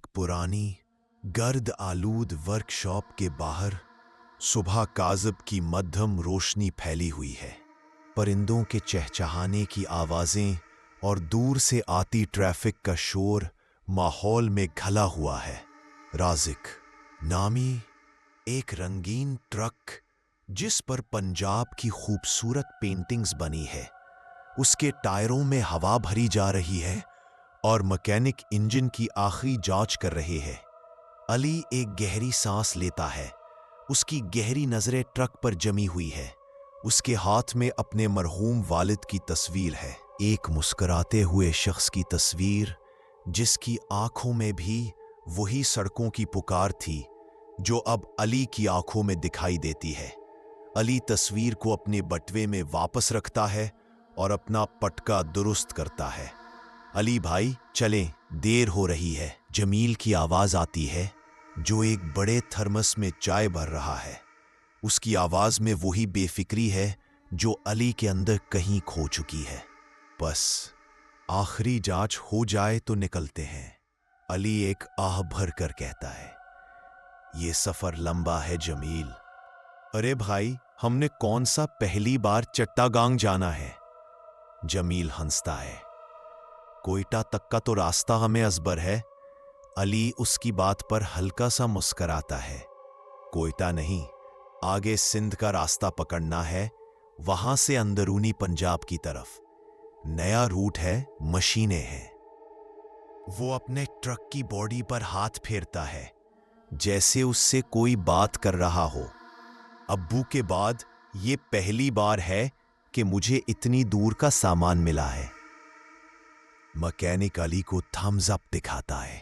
ایک پرانی گرد آلود ورکشاپ کے باہر صبح کاذب کی مدھم روشنی پھیلی ہوئی ہے۔ پرندوں کے چہچہانے کی آوازیں اور دور سے آتی ٹریفک کا شور ماحول میں گھلا ہوا ہے۔ رازق نامی ایک رنگین ٹرک جس پر پنجاب کی خوبصورت پینٹنگز بنی ہے، اس کے ٹائروں میں ہوا بھری جا رہی ہے اور مکینک انجن کی آخری جانچ کر رہے ہیں۔ علی ایک گہری سانس لیتا ہے، اس کی گہری نظریں ٹرک پر جمی ہوئی ہے۔ اس کے ہاتھ میں اپنے مرحوم والد کی تصویر ہے، ایک مسکراتے ہوئے شخص کی تصویر جس کی آنکھوں میں بھی وہی سڑکوں کی پکار تھی جو اب علی کی آنکھوں میں دکھائی دیتی ہے۔ علی تصویر کو اپنے بٹوے میں واپس رکھتا ہے اور اپنا پٹکا درست کرتا ہے۔ علی بھائی چلیں، دیر ہو رہی ہے۔ جمیل کی آواز آتی ہے جو ایک بڑے تھرمس میں چائے بھر رہا ہے۔ اس کی آواز میں وہی بے فکری ہے جو علی کے اندر کہیں کھو چکی ہے۔ بس آخری جانچ ہو جائے تو نکلتے ہیں، علی ایک آہ بھر کر کہتا ہے۔ یہ سفر لمبا ہے جمیل۔ ارے بھائی، ہم نے کون سا پہلی بار چٹاگانگ جانا ہے؟ جمیل ہنستا ہے۔ کوئٹہ تک کا تو راستہ ہمیں ازبر ہے۔ علی اس کی بات پر ہلکا سا مسکراتا ہے۔ کوئٹہ نہیں، آگے سندھ کا راستہ پکڑنا ہے، وہاں سے اندرونی پنجاب کی طرف۔ نیا روٹ ہے، مشینیں ہیں۔ وہ اپنے ٹرک کی باڈی پر ہاتھ پھیرتا ہے جیسے اس سے کوئی بات کر رہا ہو۔ ابو کے بعد یہ پہلی بار ہے کہ مجھے اتنی دور کا سامان ملا ہے۔ مکینک علی کو تھمز اپ دکھاتا ہے۔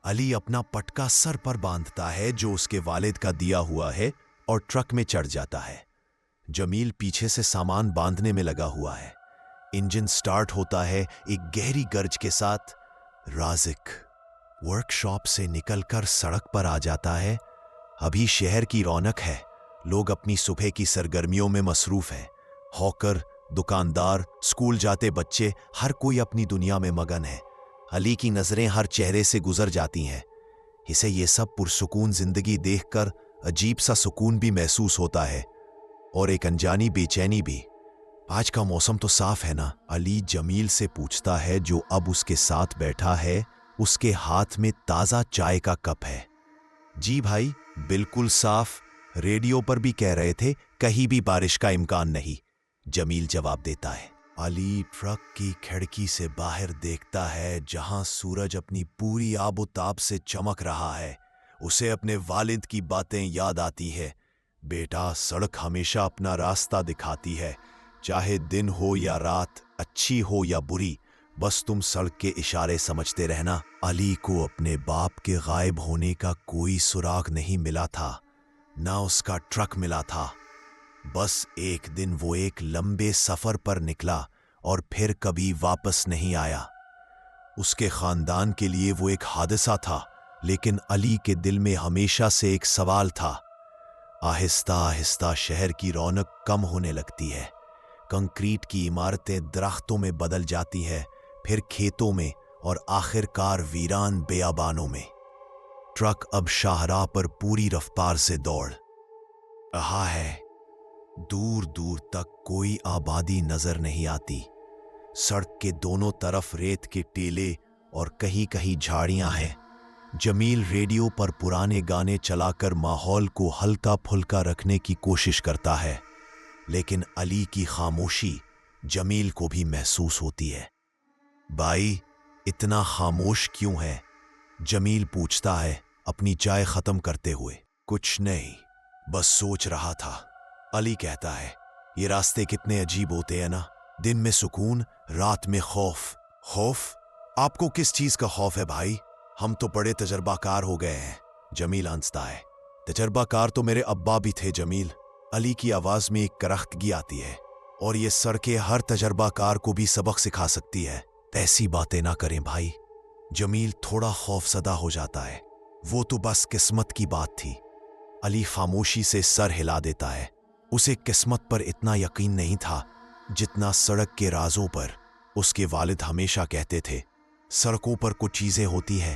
علی اپنا پٹکا سر پر باندھتا ہے جو اس کے والد کا دیا ہوا ہے اور ٹرک میں چڑھ جاتا ہے۔ جمیل پیچھے سے سامان باندھنے میں لگا ہوا ہے۔ انجن سٹارٹ ہوتا ہے ایک گہری گرج کے ساتھ۔ رازق ورک شاپ سے نکل کر سڑک پر آ جاتا ہے۔ ابھی شہر کی رونق ہے، لوگ اپنی صبح کی سرگرمیوں میں مصروف ہیں۔ ہاکر، دکاندار، اسکول جاتے بچے، ہر کوئی اپنی دنیا میں مگن ہے۔ علی کی نظریں ہر چہرے سے گزر جاتی ہیں۔ اسے یہ سب پرسکون زندگی دیکھ کر عجیب سا سکون بھی محسوس ہوتا ہے اور ایک انجانی بے چینی بھی۔ آج کا موسم تو صاف ہے نا؟ علی جمیل سے پوچھتا ہے جو اب اس کے ساتھ بیٹھا ہے۔ اس کے ہاتھ میں تازہ چائے کا کپ ہے۔ جی بھائی، بالکل صاف، ریڈیو پر بھی کہہ رہے تھے کہیں بھی بارش کا امکان نہیں، جمیل جواب دیتا ہے۔ علی ٹرک کی کھڑکی سے باہر دیکھتا ہے جہاں سورج اپنی پوری آب و تاب سے چمک رہا ہے۔ اسے اپنے والد کی باتیں یاد آتی ہے۔ بیٹا، سڑک ہمیشہ اپنا راستہ دکھاتی ہے، چاہے دن ہو یا رات، اچھی ہو یا بری، بس تم سڑک کے اشارے سمجھتے رہنا۔ علی کو اپنے باپ کے غائب ہونے کا کوئی سراغ نہیں ملا تھا، نہ اس کا ٹرک ملا تھا۔ بس ایک دن وہ ایک لمبے سفر پر نکلا اور پھر کبھی واپس نہیں آیا۔ اس کے خاندان کے لیے وہ ایک حادثہ تھا، لیکن علی کے دل میں ہمیشہ سے ایک سوال تھا۔ آہستہ آہستہ شہر کی رونق کم ہونے لگتی ہے۔ کنکریٹ کی عمارتیں درختوں میں بدل جاتی ہیں، پھر کھیتوں میں اور آخر کار ویران بیابانوں میں۔ ٹرک اب شاہراہ پر پوری رفتار سے دوڑ رہا ہے۔ دور دور تک کوئی آبادی نظر نہیں آتی۔ سڑک کے دونوں طرف ریت کے ٹیلے اور کہیں کہیں جھاڑیاں ہیں۔ جمیل ریڈیو پر پرانے گانے چلا کر ماحول کو ہلکا پھلکا رکھنے کی کوشش کرتا ہے، لیکن علی کی خاموشی جمیل کو بھی محسوس ہوتی ہے۔ بھائی، اتنا خاموش کیوں ہے؟ جمیل پوچھتا ہے اپنی چائے ختم کرتے ہوئے۔ کچھ نہیں، بس سوچ رہا تھا، علی کہتا ہے۔ یہ راستے کتنے عجیب ہوتے ہیں نا، دن میں سکون، رات میں خوف۔ خوف؟ آپ کو کس چیز کا خوف ہے بھائی؟ ہم تو بڑے تجربہ کار ہو گئے ہیں، جمیل ہنستا ہے۔ تجربہ کار تو میرے ابا بھی تھے جمیل۔ علی کی آواز میں ایک کرختگی آتی ہے۔ اور یہ سڑکیں ہر تجربہ کار کو بھی سبق سکھا سکتی ہے۔ ایسی باتیں نہ کریں بھائی۔ جمیل تھوڑا خوف زدہ ہو جاتا ہے۔ وہ تو بس قسمت کی بات تھی۔ علی خاموشی سے سر ہلا دیتا ہے۔ اسے قسمت پر اتنا یقین نہیں تھا جتنا سڑک کے رازوں پر۔ اس کے والد ہمیشہ کہتے تھے، سڑکوں پر کچھ چیزیں ہوتی ہیں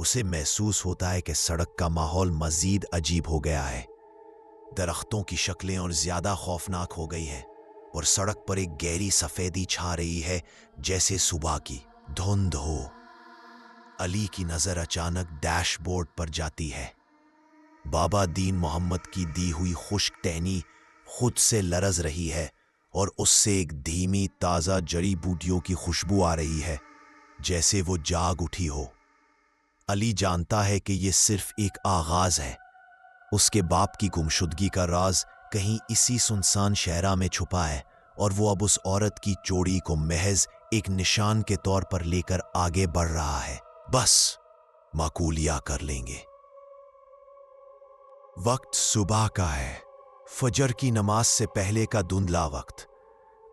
اسے محسوس ہوتا ہے کہ سڑک کا ماحول مزید عجیب ہو گیا ہے۔ درختوں کی شکلیں اور زیادہ خوفناک ہو گئی ہیں اور سڑک پر ایک گہری سفیدی چھا رہی ہے، جیسے صبح کی دھند ہو۔ علی کی نظر اچانک ڈیش بورڈ پر جاتی ہے۔ بابا دین محمد کی دی ہوئی خشک ٹہنی خود سے لرز رہی ہے اور اس سے ایک دھیمی تازہ جڑی بوٹیوں کی خوشبو آ رہی ہے، جیسے وہ جاگ اٹھی ہو۔ علی جانتا ہے کہ یہ صرف ایک آغاز ہے۔ اس کے باپ کی گمشدگی کا راز کہیں اسی سنسان شہرہ میں چھپا ہے، اور وہ اب اس عورت کی چوڑی کو محض ایک نشان کے طور پر لے کر آگے بڑھ رہا ہے۔ بس معقولیا کر لیں گے۔ وقت صبح کا ہے، فجر کی نماز سے پہلے کا دھندلا وقت۔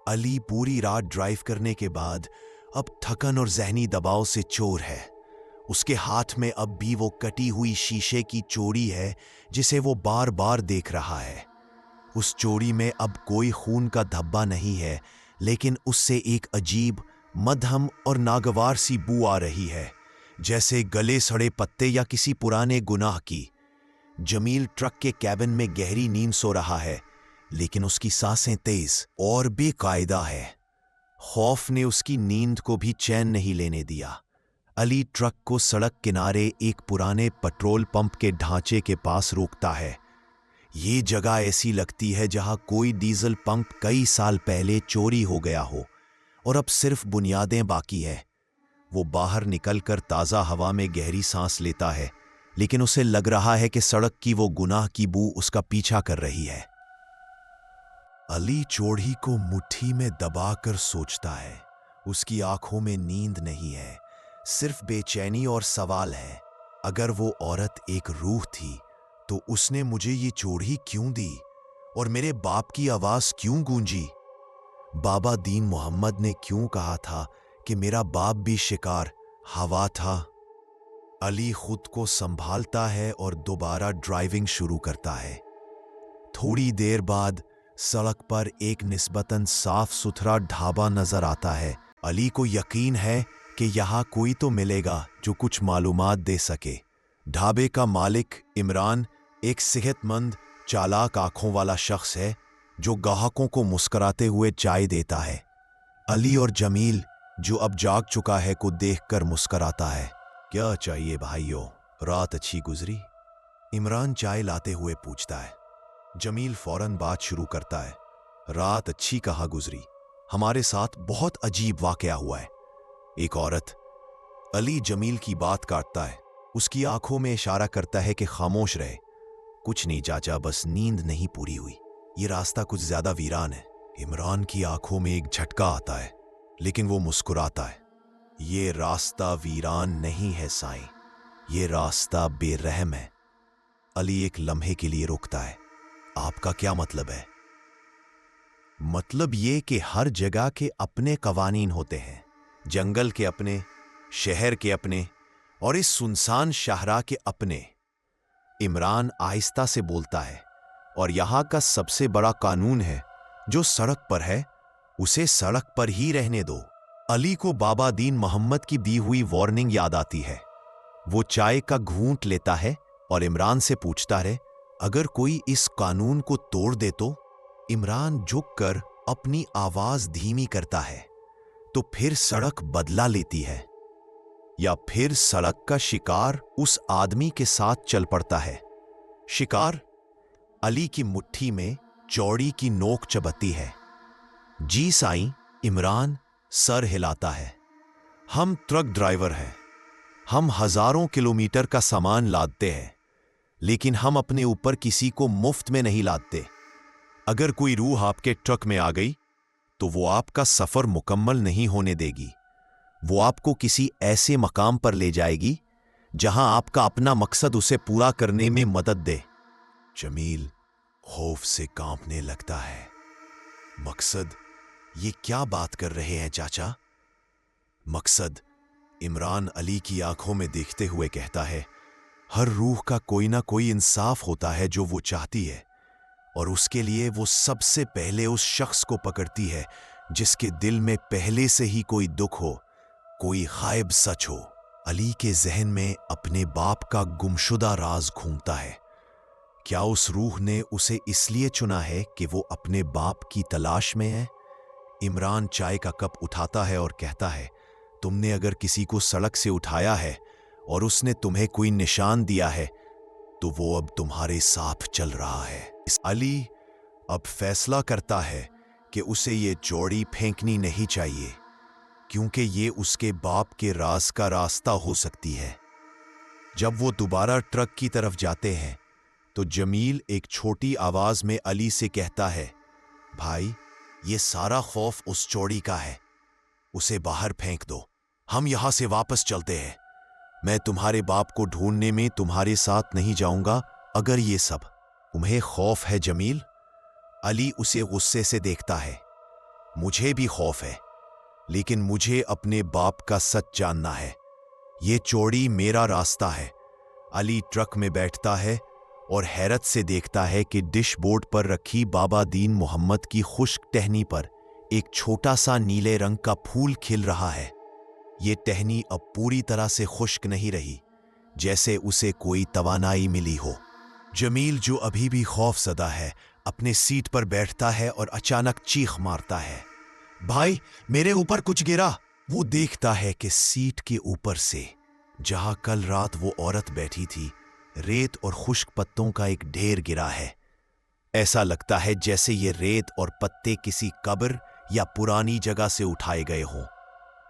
علی پوری رات ڈرائیو کرنے کے بعد اب تھکن اور ذہنی دباؤ سے چور ہے۔ اس کے ہاتھ میں اب بھی وہ کٹی ہوئی شیشے کی چوڑی ہے جسے وہ بار بار دیکھ رہا ہے۔ اس چوڑی میں اب کوئی خون کا دھبا نہیں ہے، لیکن اس سے ایک عجیب، مدھم اور ناگوار سی بو آ رہی ہے، جیسے گلے سڑے پتے یا کسی پرانے گناہ کی۔ جمیل ٹرک کے کیبن میں گہری نیند سو رہا ہے، لیکن اس کی سانسیں تیز اور بے قاعدہ ہے۔ خوف نے اس کی نیند کو بھی چین نہیں لینے دیا۔ علی ٹرک کو سڑک کنارے ایک پرانے پٹرول پمپ کے ڈھانچے کے پاس روکتا ہے۔ یہ جگہ ایسی لگتی ہے جہاں کوئی ڈیزل پمپ کئی سال پہلے چوری ہو گیا ہو اور اب صرف بنیادیں باقی ہے۔ وہ باہر نکل کر تازہ ہوا میں گہری سانس لیتا ہے، لیکن اسے لگ رہا ہے کہ سڑک کی وہ گناہ کی بو اس کا پیچھا کر رہی ہے۔ علی چوڑی کو مٹھی میں دبا کر سوچتا ہے۔ اس کی آنکھوں میں نیند نہیں ہے، صرف بے چینی اور سوال ہے۔ اگر وہ عورت ایک روح تھی تو اس نے مجھے یہ چوڑی کیوں دی، اور میرے باپ کی آواز کیوں گونجی؟ بابا دین محمد نے کیوں کہا تھا کہ میرا باپ بھی شکار ہوا تھا؟ علی خود کو سنبھالتا ہے اور دوبارہ ڈرائیونگ شروع کرتا ہے۔ تھوڑی دیر بعد سڑک پر ایک نسبتاً صاف ستھرا ڈھابا نظر آتا ہے۔ علی کو یقین ہے کہ یہاں کوئی تو ملے گا جو کچھ معلومات دے سکے۔ ڈھابے کا مالک عمران ایک صحت مند، چالاک آنکھوں والا شخص ہے جو گاہکوں کو مسکراتے ہوئے چائے دیتا ہے۔ علی اور جمیل، جو اب جاگ چکا ہے، کو دیکھ کر مسکراتا ہے۔ کیا چاہیے بھائیو؟ رات اچھی گزری؟ عمران چائے لاتے ہوئے پوچھتا ہے۔ جمیل فوراً بات شروع کرتا ہے۔ رات اچھی کہاں گزری، ہمارے ساتھ بہت عجیب واقعہ ہوا ہے۔ ایک عورت۔ علی جمیل کی بات کاٹتا ہے، اس کی آنکھوں میں اشارہ کرتا ہے کہ خاموش رہے۔ کچھ نہیں چاچا، بس نیند نہیں پوری ہوئی۔ یہ راستہ کچھ زیادہ ویران ہے۔ عمران کی آنکھوں میں ایک جھٹکا آتا ہے، لیکن وہ مسکراتا ہے۔ یہ راستہ ویران نہیں ہے سائیں، یہ راستہ بے رحم ہے۔ علی ایک لمحے کے لیے رکتا ہے۔ آپ کا کیا مطلب ہے؟ مطلب یہ کہ ہر جگہ کے اپنے قوانین ہوتے ہیں، جنگل کے اپنے، شہر کے اپنے، اور اس سنسان شاہراہ کے اپنے۔ عمران آہستہ سے بولتا ہے، اور یہاں کا سب سے بڑا قانون ہے، جو سڑک پر ہے اسے سڑک پر ہی رہنے دو۔ علی کو بابا دین محمد کی دی ہوئی وارننگ یاد آتی ہے۔ وہ چائے کا گھونٹ لیتا ہے اور عمران سے پوچھتا ہے، اگر کوئی اس قانون کو توڑ دے تو؟ عمران جھک کر اپنی آواز دھیمی کرتا ہے، تو پھر سڑک بدلا لیتی ہے، یا پھر سڑک کا شکار اس آدمی کے ساتھ چل پڑتا ہے۔ شکار؟ علی کی مٹھی میں چوڑی کی نوک چبھتی ہے۔ جی سائیں، عمران سر ہلاتا ہے۔ ہم ٹرک ڈرائیور ہیں، ہم ہزاروں کلومیٹر کا سامان لادتے ہیں، لیکن ہم اپنے اوپر کسی کو مفت میں نہیں لادتے۔ اگر کوئی روح آپ کے ٹرک میں آ گئی تو وہ آپ کا سفر مکمل نہیں ہونے دے گی۔ وہ آپ کو کسی ایسے مقام پر لے جائے گی جہاں آپ کا اپنا مقصد اسے پورا کرنے میں مدد دے۔ جمیل خوف سے کانپنے لگتا ہے۔ مقصد؟ یہ کیا بات کر رہے ہیں چاچا؟ مقصد؟ عمران علی کی آنکھوں میں دیکھتے ہوئے کہتا ہے، ہر روح کا کوئی نہ کوئی انصاف ہوتا ہے جو وہ چاہتی ہے، اور اس کے لیے وہ سب سے پہلے اس شخص کو پکڑتی ہے جس کے دل میں پہلے سے ہی کوئی دکھ ہو، کوئی غائب سچ ہو۔ علی کے ذہن میں اپنے باپ کا گمشدہ راز گھومتا ہے۔ کیا اس روح نے اسے اس لیے چنا ہے کہ وہ اپنے باپ کی تلاش میں ہے؟ عمران چائے کا کپ اٹھاتا ہے اور کہتا ہے، تم نے اگر کسی کو سڑک سے اٹھایا ہے اور اس نے تمہیں کوئی نشان دیا ہے تو وہ اب تمہارے ساتھ چل رہا ہے۔ علی اب فیصلہ کرتا ہے کہ اسے یہ جوڑی پھینکنی نہیں چاہیے، کیونکہ یہ اس کے باپ کے راز کا راستہ ہو سکتی ہے۔ جب وہ دوبارہ ٹرک کی طرف جاتے ہیں تو جمیل ایک چھوٹی آواز میں علی سے کہتا ہے، بھائی، یہ سارا خوف اس چوڑی کا ہے، اسے باہر پھینک دو، ہم یہاں سے واپس چلتے ہیں۔ میں تمہارے باپ کو ڈھونڈنے میں تمہارے ساتھ نہیں جاؤں گا اگر یہ سب تمہیں خوف ہے جمیل۔ علی اسے غصے سے دیکھتا ہے۔ مجھے بھی خوف ہے، لیکن مجھے اپنے باپ کا سچ جاننا ہے۔ یہ چوڑی میرا راستہ ہے۔ علی ٹرک میں بیٹھتا ہے اور حیرت سے دیکھتا ہے کہ ڈش بورڈ پر رکھی بابا دین محمد کی خشک ٹہنی پر ایک چھوٹا سا نیلے رنگ کا پھول کھل رہا ہے۔ یہ ٹہنی اب پوری طرح سے خشک نہیں رہی، جیسے اسے کوئی توانائی ملی ہو۔ جمیل، جو ابھی بھی خوف زدہ ہے، اپنے سیٹ پر بیٹھتا ہے اور اچانک چیخ مارتا ہے، بھائی، میرے اوپر کچھ گرا۔ وہ دیکھتا ہے کہ سیٹ کے اوپر سے، جہاں کل رات وہ عورت بیٹھی تھی، ریت اور خشک پتوں کا ایک ڈھیر گرا ہے۔ ایسا لگتا ہے جیسے یہ ریت اور پتے کسی قبر یا پرانی جگہ سے اٹھائے گئے ہوں۔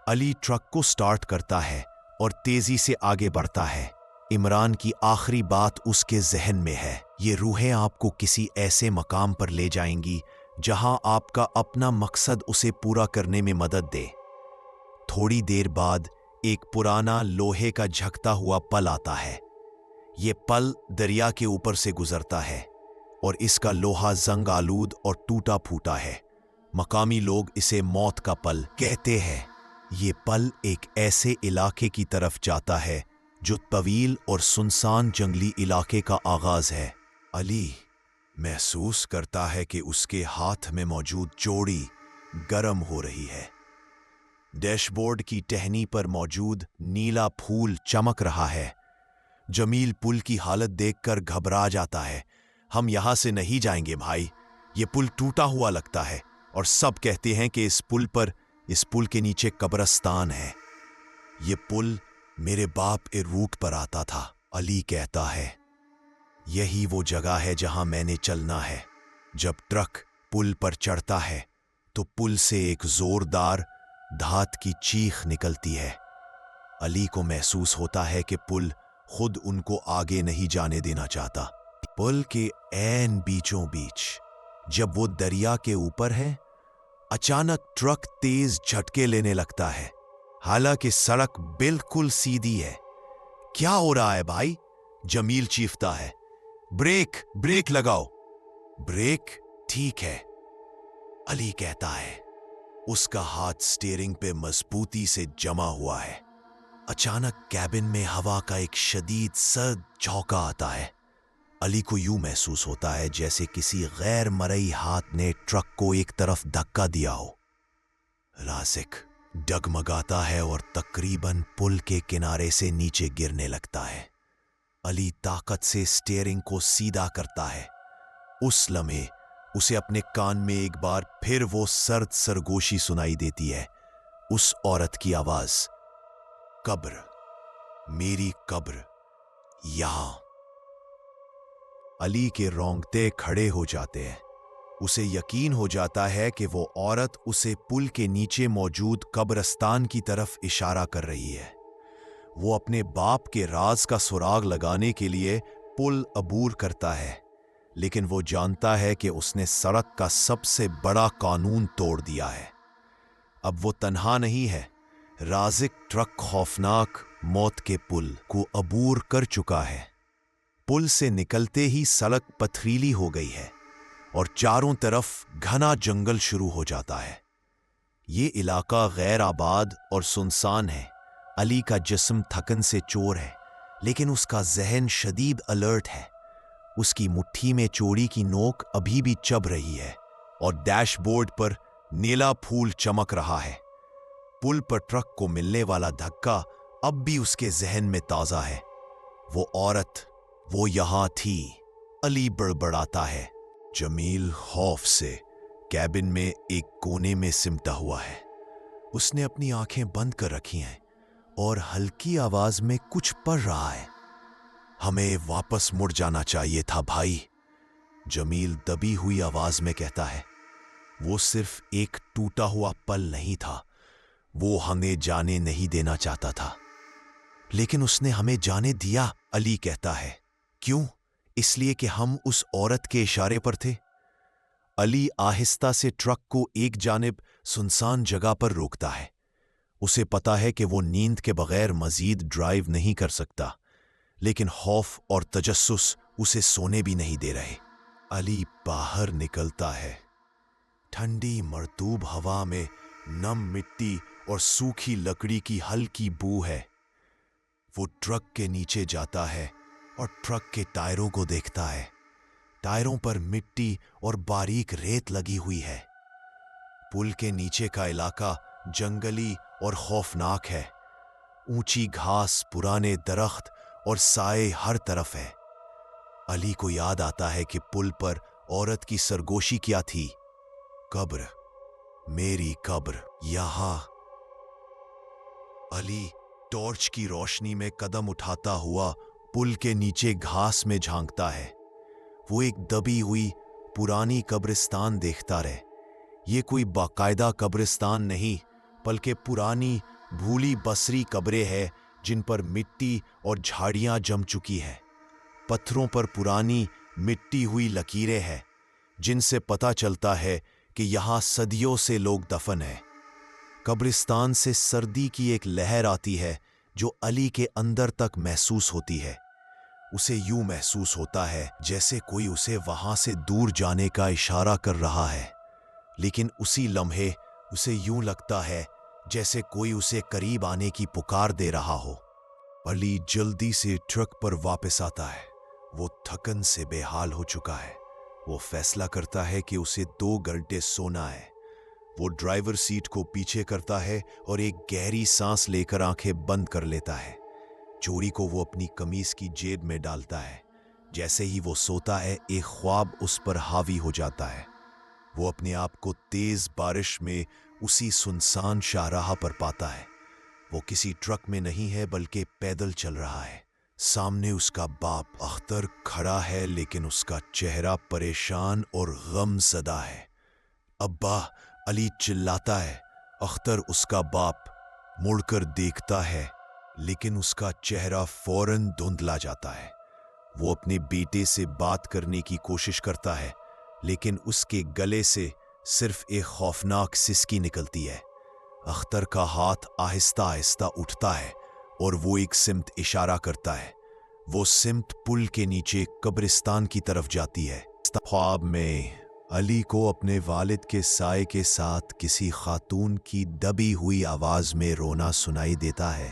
علی ٹرک کو سٹارٹ کرتا ہے اور تیزی سے آگے بڑھتا ہے۔ عمران کی آخری بات اس کے ذہن میں ہے، یہ روحیں آپ کو کسی ایسے مقام پر لے جائیں گی جہاں آپ کا اپنا مقصد اسے پورا کرنے میں مدد دے۔ تھوڑی دیر بعد ایک پرانا لوہے کا جھکتا ہوا پل آتا ہے۔ یہ پل دریا کے اوپر سے گزرتا ہے اور اس کا لوہا زنگ آلود اور ٹوٹا پھوٹا ہے۔ مقامی لوگ اسے موت کا پل کہتے ہیں۔ یہ پل ایک ایسے علاقے کی طرف جاتا ہے جو طویل اور سنسان جنگلی علاقے کا آغاز ہے۔ علی محسوس کرتا ہے کہ اس کے ہاتھ میں موجود چوڑی گرم ہو رہی ہے۔ ڈیش بورڈ کی ٹہنی پر موجود نیلا پھول چمک رہا ہے۔ جمیل پل کی حالت دیکھ کر گھبرا جاتا ہے۔ ہم یہاں سے نہیں جائیں گے بھائی، یہ پل ٹوٹا ہوا لگتا ہے اور سب کہتے ہیں کہ اس پل کے نیچے قبرستان ہے۔ یہ پل میرے باپ کے روٹ پر آتا تھا، علی کہتا ہے۔ یہی وہ جگہ ہے جہاں میں نے چلنا ہے۔ جب ٹرک پل پر چڑھتا ہے تو پل سے ایک زوردار دھات کی چیخ نکلتی ہے۔ علی کو محسوس ہوتا ہے کہ پل خود ان کو آگے نہیں جانے دینا چاہتا۔ پل کے عین بیچوں بیچ، جب وہ دریا کے اوپر ہے، اچانک ٹرک تیز جھٹکے لینے لگتا ہے، حالانکہ سڑک بالکل سیدھی ہے۔ کیا ہو رہا ہے بھائی؟ جمیل چیختا ہے۔ بریک لگاؤ۔ بریک ٹھیک ہے، علی کہتا ہے۔ اس کا ہاتھ سٹیئرنگ پہ مضبوطی سے جمع ہوا ہے۔ اچانک کیبن میں ہوا کا ایک شدید سرد جھونکا آتا ہے۔ علی کو یوں محسوس ہوتا ہے جیسے کسی غیر مرئی ہاتھ نے ٹرک کو ایک طرف دھکا دیا ہو۔ رازق ڈگمگاتا ہے اور تقریباً پل کے کنارے سے نیچے گرنے لگتا ہے۔ علی طاقت سے سٹیئرنگ کو سیدھا کرتا ہے۔ اس لمحے اسے اپنے کان میں ایک بار پھر وہ سرد سرگوشی سنائی دیتی ہے، اس عورت کی آواز، قبر، میری قبر یہاں۔ علی کے رونگٹے کھڑے ہو جاتے ہیں۔ اسے یقین ہو جاتا ہے کہ وہ عورت اسے پل کے نیچے موجود قبرستان کی طرف اشارہ کر رہی ہے۔ وہ اپنے باپ کے راز کا سراغ لگانے کے لیے پل عبور کرتا ہے، لیکن وہ جانتا ہے کہ اس نے سڑک کا سب سے بڑا قانون توڑ دیا ہے۔ اب وہ تنہا نہیں ہے۔ رازق ٹرک خوفناک موت کے پل کو عبور کر چکا ہے۔ پل سے نکلتے ہی سڑک پتھریلی ہو گئی ہے اور چاروں طرف گھنا جنگل شروع ہو جاتا ہے۔ یہ علاقہ غیر آباد اور سنسان ہے۔ علی کا جسم تھکن سے چور ہے، لیکن اس کا ذہن شدید الرٹ ہے۔ اس کی مٹھی میں چوڑی کی نوک ابھی بھی چبھ رہی ہے اور ڈیش بورڈ پر نیلا پھول چمک رہا ہے۔ پل پر ٹرک کو ملنے والا دھکا اب بھی اس کے ذہن میں تازہ ہے۔ وہ عورت، وہ یہاں تھی۔ علی بڑبڑاتا ہے۔ جمیل خوف سے کیبن میں ایک کونے میں سمٹا ہوا ہے۔ اس نے اپنی آنکھیں بند کر رکھی ہیں اور ہلکی آواز میں کچھ پڑھ رہا ہے۔ ہمیں واپس مڑ جانا چاہیے تھا بھائی، جمیل دبی ہوئی آواز میں کہتا ہے۔ وہ صرف ایک ٹوٹا ہوا پل نہیں تھا، وہ ہمیں جانے نہیں دینا چاہتا تھا۔ لیکن اس نے ہمیں جانے دیا، علی کہتا ہے۔ کیوں؟ اس لیے کہ ہم اس عورت کے اشارے پر تھے۔ علی آہستہ سے ٹرک کو ایک جانب سنسان جگہ پر روکتا ہے۔ اسے پتا ہے کہ وہ نیند کے بغیر مزید ڈرائیو نہیں کر سکتا، لیکن خوف اور تجسس اسے سونے بھی نہیں دے رہے۔ علی باہر نکلتا ہے۔ ٹھنڈی مرطوب ہوا میں نم مٹی اور سوکھی لکڑی کی ہلکی بو ہے۔ وہ ٹرک کے نیچے جاتا ہے اور ٹرک کے ٹائروں کو دیکھتا ہے۔ ٹائروں پر مٹی اور باریک ریت لگی ہوئی ہے۔ پل کے نیچے کا علاقہ جنگلی اور خوفناک ہے۔ اونچی گھاس، پرانے درخت اور سائے ہر طرف ہے۔ علی کو یاد آتا ہے کہ پل پر عورت کی سرگوشی کیا تھی۔ قبر، میری قبر یہاں۔ علی ٹارچ کی روشنی میں قدم اٹھاتا ہوا پل کے نیچے گھاس میں جھانکتا ہے۔ وہ ایک دبی ہوئی پرانی قبرستان دیکھتا رہے۔ یہ کوئی باقاعدہ قبرستان نہیں، بلکہ پرانی بھولی بصری قبریں ہیں جن پر مٹی اور جھاڑیاں جم چکی ہیں۔ پتھروں پر پرانی مٹی ہوئی لکیریں ہیں جن سے پتہ چلتا ہے کہ یہاں صدیوں سے لوگ دفن ہیں۔ قبرستان سے سردی کی ایک لہر آتی ہے جو علی کے اندر تک محسوس ہوتی ہے۔ اسے یوں محسوس ہوتا ہے جیسے کوئی اسے وہاں سے دور جانے کا اشارہ کر رہا ہے، لیکن اسی لمحے اسے یوں لگتا ہے جیسے کوئی اسے قریب آنے کی پکار دے رہا ہو۔ علی جلدی سے ٹرک پر واپس آتا ہے۔ وہ تھکن سے بے حال ہو چکا ہے۔ وہ فیصلہ کرتا ہے کہ اسے 2 گھنٹے سونا ہے۔ وہ ڈرائیور سیٹ کو پیچھے کرتا ہے اور ایک گہری سانس لے کر آنکھیں بند کر لیتا ہے۔ چوری کو وہ اپنی قمیض کی جیب میں ڈالتا ہے۔ جیسے ہی وہ سوتا ہے، ایک خواب اس پر حاوی ہو جاتا ہے۔ وہ اپنے آپ کو تیز بارش میں اسی سنسان شاہراہ پر پاتا ہے۔ وہ کسی ٹرک میں نہیں ہے بلکہ پیدل چل رہا ہے۔ سامنے اس کا باپ اختر کھڑا ہے، لیکن اس کا چہرہ پریشان اور غم زدہ ہے۔ ابا، علی چلاتا ہے۔ اختر، اس کا باپ، مڑ کر دیکھتا ہے، لیکن اس کا چہرہ فوراً دھندلا جاتا ہے۔ وہ اپنے بیٹے سے بات کرنے کی کوشش کرتا ہے، لیکن اس کے گلے سے صرف ایک خوفناک سسکی نکلتی ہے۔ اختر کا ہاتھ آہستہ آہستہ اٹھتا ہے اور وہ ایک سمت اشارہ کرتا ہے۔ وہ سمت پل کے نیچے قبرستان کی طرف جاتی ہے۔ خواب میں علی کو اپنے والد کے سائے کے ساتھ کسی خاتون کی دبی ہوئی آواز میں رونا سنائی دیتا ہے۔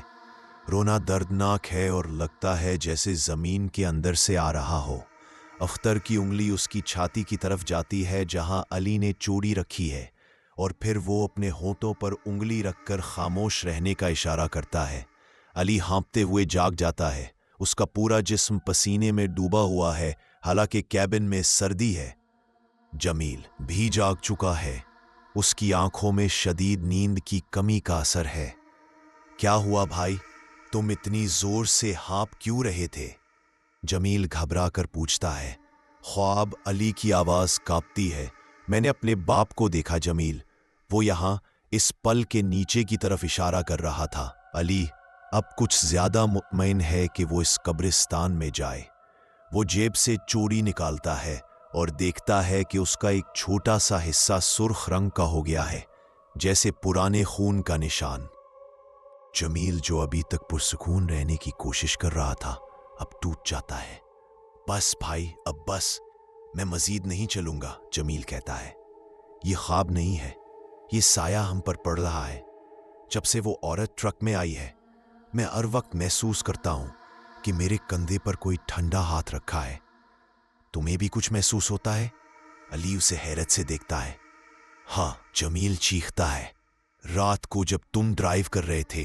رونا دردناک ہے اور لگتا ہے جیسے زمین کے اندر سے آ رہا ہو۔ اختر کی انگلی اس کی چھاتی کی طرف جاتی ہے جہاں علی نے چوڑی رکھی ہے، اور پھر وہ اپنے ہونٹوں پر انگلی رکھ کر خاموش رہنے کا اشارہ کرتا ہے۔ علی ہانپتے ہوئے جاگ جاتا ہے۔ اس کا پورا جسم پسینے میں ڈوبا ہوا ہے، حالانکہ کیبن میں سردی ہے۔ جمیل بھی جاگ چکا ہے۔ اس کی آنکھوں میں شدید نیند کی کمی کا اثر ہے۔ کیا ہوا بھائی؟ تم اتنی زور سے ہانپ کیوں رہے تھے؟ جمیل گھبرا کر پوچھتا ہے۔ خواب، علی کی آواز کانپتی ہے۔ میں نے اپنے باپ کو دیکھا جمیل، وہ یہاں اس پل کے نیچے کی طرف اشارہ کر رہا تھا۔ علی اب کچھ زیادہ مطمئن ہے کہ وہ اس قبرستان میں جائے۔ وہ جیب سے چوڑی نکالتا ہے اور دیکھتا ہے کہ اس کا ایک چھوٹا سا حصہ سرخ رنگ کا ہو گیا ہے، جیسے پرانے خون کا نشان۔ جمیل، جو ابھی تک پرسکون رہنے کی کوشش کر رہا تھا، اب ٹوٹ جاتا ہے۔ بس بھائی، اب بس، میں مزید نہیں چلوں گا، جمیل کہتا ہے۔ یہ خواب نہیں ہے، یہ سایہ ہم پر پڑ رہا ہے۔ جب سے وہ عورت ٹرک میں آئی ہے، میں ہر وقت محسوس کرتا ہوں کہ میرے کندھے پر کوئی ٹھنڈا ہاتھ رکھا ہے۔ تمہیں بھی کچھ محسوس ہوتا ہے؟ علی اسے حیرت سے دیکھتا ہے۔ ہاں، جمیل چیختا ہے۔ رات کو جب تم ڈرائیو کر رہے تھے،